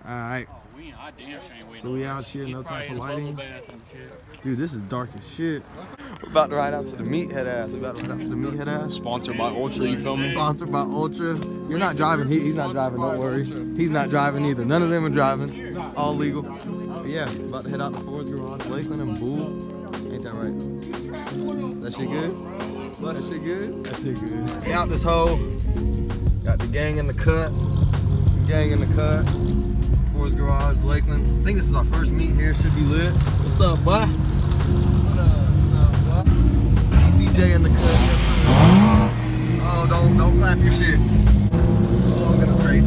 Alright. So we out here, no type of lighting. Dude, this is dark as shit. We're about to ride out to the meathead ass. Sponsored by Ultra, you feel me? Sponsored by Ultra. You're not driving. He's not driving, don't worry. He's not driving either. None of them are driving. All legal. But yeah, about to head out to Ford's Garage, Lakeland and Bull. Ain't that right? That shit good? That shit good? That shit good. We out this hole. Got the gang in the cut. Ford's Garage, Lakeland. I think this is our first meet here. Should be lit. What's up, boy? What up, boy? ECJ in the cut. Oh, don't clap your shit. Oh, I'm gonna straight.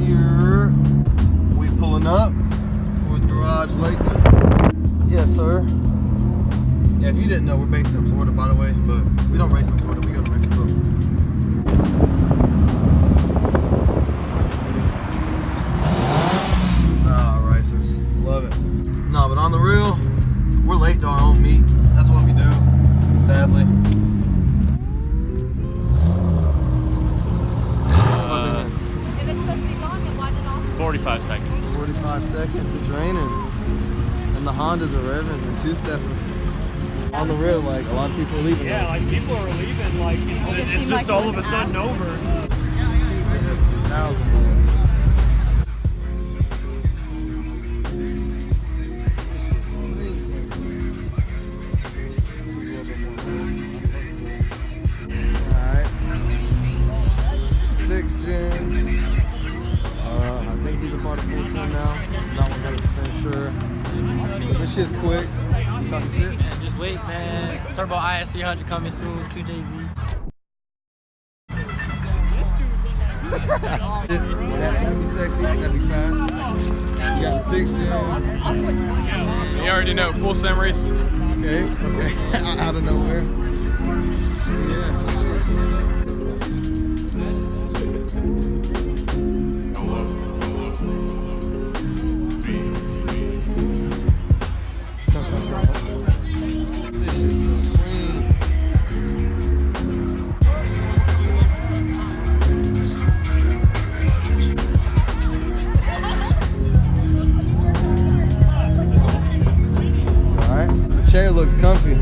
Here we pulling up. Ford's Garage, Lakeland. Yes, sir. Yeah, if you didn't know, we're based in Florida, by the way, but we don't race in Florida. We go to Mexico. Love it. No, but on the real, we're late to our own meet. That's what we do, sadly. If it's supposed to be gone, then why not off? 45 seconds. 45 seconds, it's raining. And the Hondas are revving and two-stepping. On the real, like, a lot of people are leaving. Yeah, like, people are leaving, like, it's just all of a sudden over. F2000, man. This shit's quick. You talking shit? Man, just wait, man. Turbo IS 300 coming soon, 2JZ. That'd be sexy, that'd be fast. You got the 6th gen. You already know, full sim racing. Okay. Out of nowhere. Yeah. Chair looks comfy.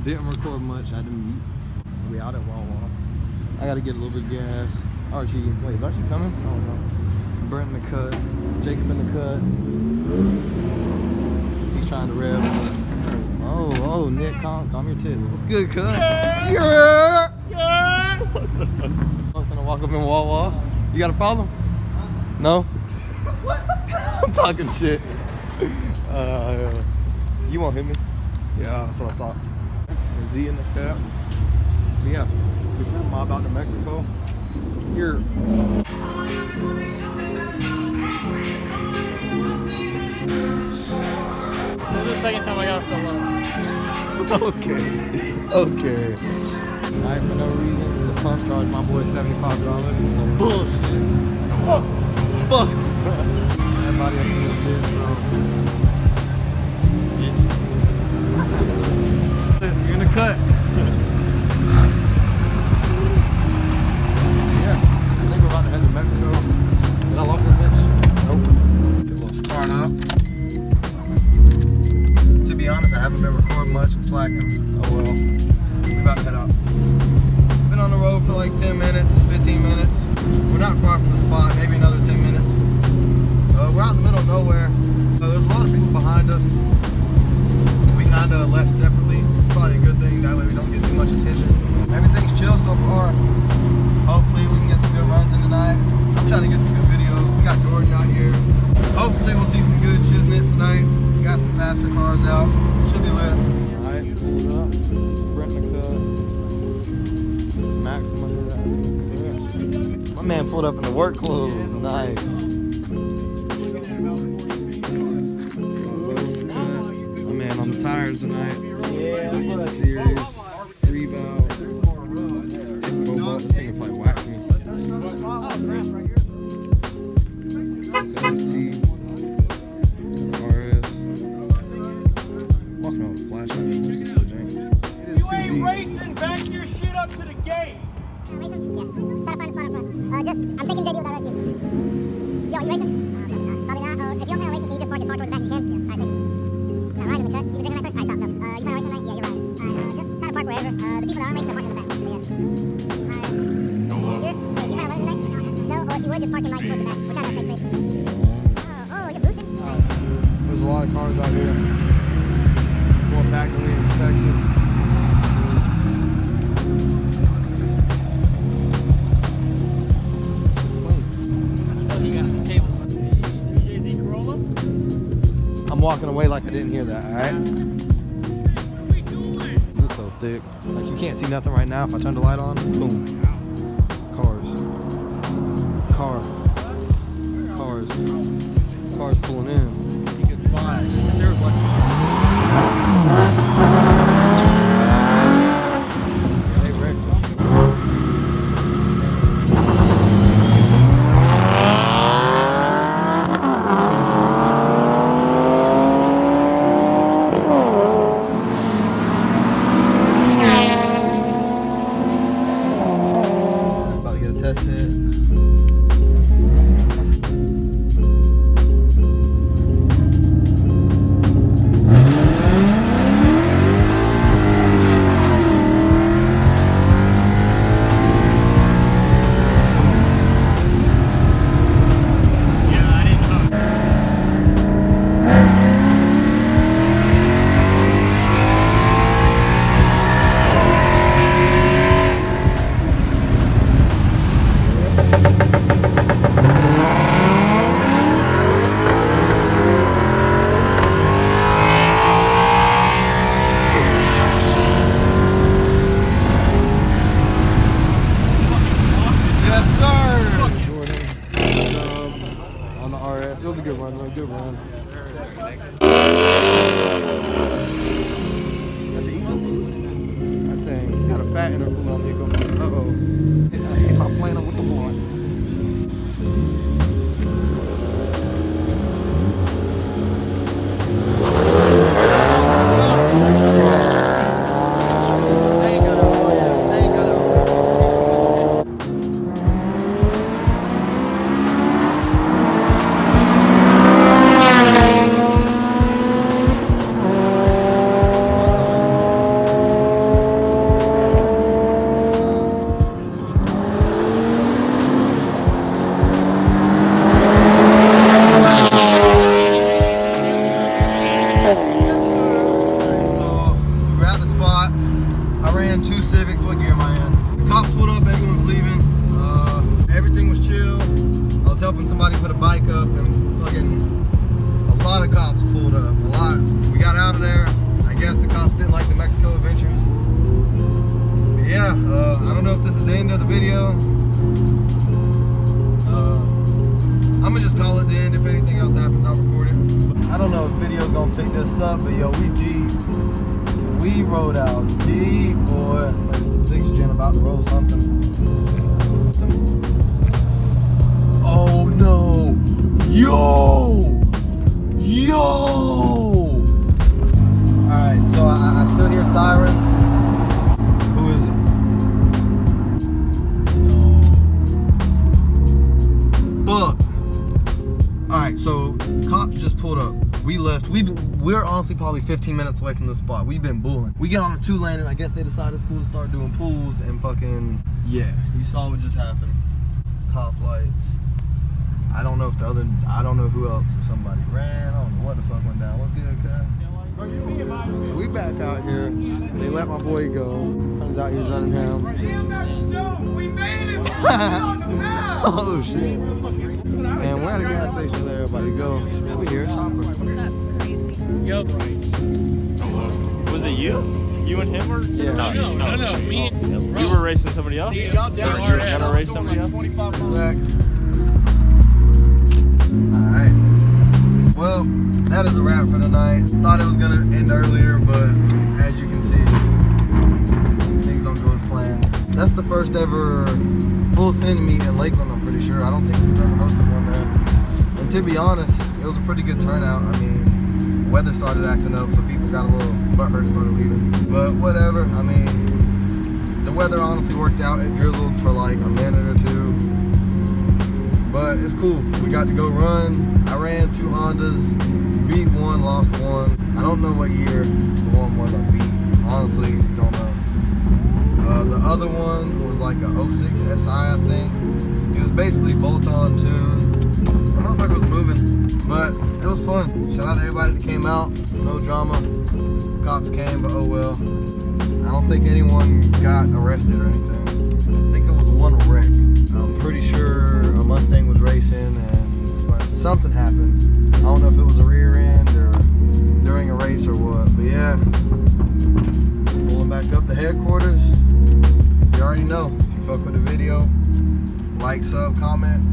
Didn't record much. I didn't eat. We out at Wawa. I gotta get a little bit of gas. Archie, wait, is Archie coming? Oh no. Brent in the cut. Jacob in the cut. He's trying to rev. Oh, Nick, calm your tits. What's good, cuz? Yeah. I'm gonna walk up in Wawa. You got a problem? No? I'm talking shit. You won't hit me? Yeah, that's what I thought. Z in the cap. But yeah, we flew mob out to Mexico. Here. This is the second time I gotta fill up. Okay. Alright, for no reason, the pump charged my boy $75. Some bullshit. Fuck. Everybody up in this bitch, You're in the cut. Yeah, I think we're about to head to Mexico. Did I lock this bitch? Nope. Get a little start up. To be honest, I haven't been recording much. I'm slacking. Oh well. We about to head out. Been on the road for like 10 minutes, 15 minutes. We're not far from the spot, maybe another 10 minutes. We're out in the middle of nowhere. There's a lot of people behind us. We kind of left separately. It's probably a good thing, that way we don't get too much attention. Everything's chill so far. Hopefully we can get some good runs in tonight. I'm trying to get some good videos. We got Jordan out here. Hopefully we'll see some good shiznit tonight. We got some faster cars out. Should be lit. Alright, pull it up. Brent in the cut. Maximum. Yeah. My man pulled up in the work clothes. Nice. My man on the tires tonight. Yeah, serious. 3 valve. Cobalt. This thing will probably whack me. SST. RS. There's a lot of cars out here. It's more packed than we expected. I'm walking away like I didn't hear that, alright? It's so thick. Like you can't see nothing right now. If I turn the light on, boom. Cars. Cars pulling in. You can fly. There's one. They wrecked us. About to get a test hit. It was a good run, Good run. That's an Ecoboost. That thing, it's got a fat interval on the Ecoboost. Uh-oh. I hit my planer with the blunt. Two Civics, what gear am I in? The cops pulled up, everyone's leaving. Everything was chill. I was helping somebody put a bike up and fucking a lot of cops pulled up. A lot. We got out of there. I guess the cops didn't like the Mexico adventures. But yeah, I don't know if this is the end of the video. I'm gonna just call it the end. If anything else happens, I'll record it. I don't know if video's gonna pick this up, but yo, we deep. We rode out deep, boy. It's like it's a 6th gen about to roll something. Oh no! Yo! Alright, so I still hear sirens. Who is it? No. Fuck. Alright, so cops just pulled up. We left. We're honestly probably 15 minutes away from the spot. We've been bulling. We get on a 2-laner. I guess they decided it's cool to start doing pools and fucking, yeah. You saw what just happened. Cop lights. I don't know if I don't know who else. If somebody ran. I don't know what the fuck went down. What's good, Kai? So we back out here. They let my boy go. Turns out he was running him. Damn, that's dope. We made it. Oh shit. And we're at a gas station there, everybody go. We hear a chopper. That's crazy. Yep. Was it you? You and him were? Yeah. No, me. You were racing somebody else? Y'all down You were gonna race somebody else? Back. Alright. Well, that is a wrap for tonight. Thought it was gonna end earlier, but as you can see, things don't go as planned. That's the first ever full send meet in Lakeland, I'm pretty sure. I don't think we've ever hosted one there. And to be honest, it was a pretty good turnout. I mean, weather started acting up, so people got a little butthurt and started leaving. But whatever, I mean, the weather honestly worked out. It drizzled for like a minute or two. But it's cool. We got to go run. I ran 2 Hondas, beat 1, lost 1. I don't know what year the one was I beat. Honestly, don't know. The other one was like a 06 SI, I think. It was basically bolt-on tune. The motherfucker was moving, but it was fun. Shout out to everybody that came out. No drama. Cops came, but oh well. I don't think anyone got arrested or anything. I think there was one wreck. I'm pretty sure a Mustang was racing and something happened. I don't know if it was a rear end or during a race or what, but yeah. Pulling back up to headquarters. You already know. If you fuck with the video, like, sub, comment.